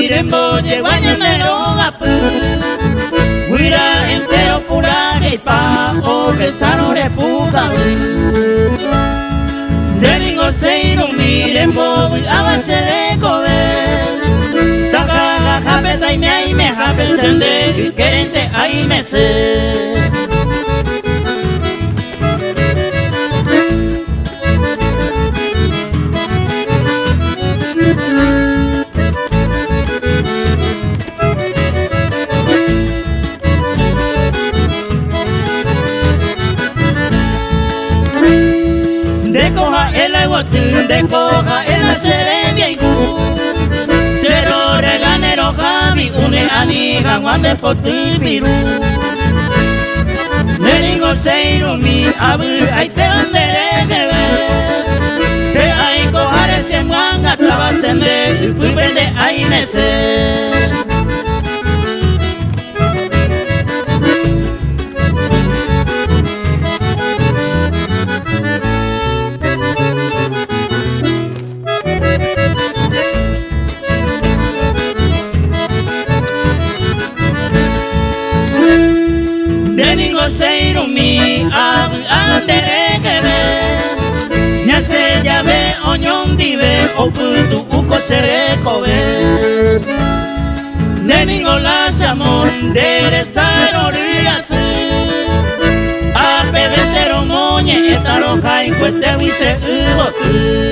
Mirembo yeguayanero gapu Huira entero pura pa o que sanore puga Deningo seiro mirembo abachere kobe Taka jabe taime ay me jabe sende querente ay me se Decoja el aceremia y Cero reganero javi une aniga guande potipiru Neringo seiro mi abu ay te bandere que ay cojare se muanga trabasende Pubende ay nese Seiro mi abu andere gebe Nyase llave oñon dive Oputu uko sere kobe Neningo la samon dere saro riasu Ape vetero moñe etaro kai kuete wise ubotu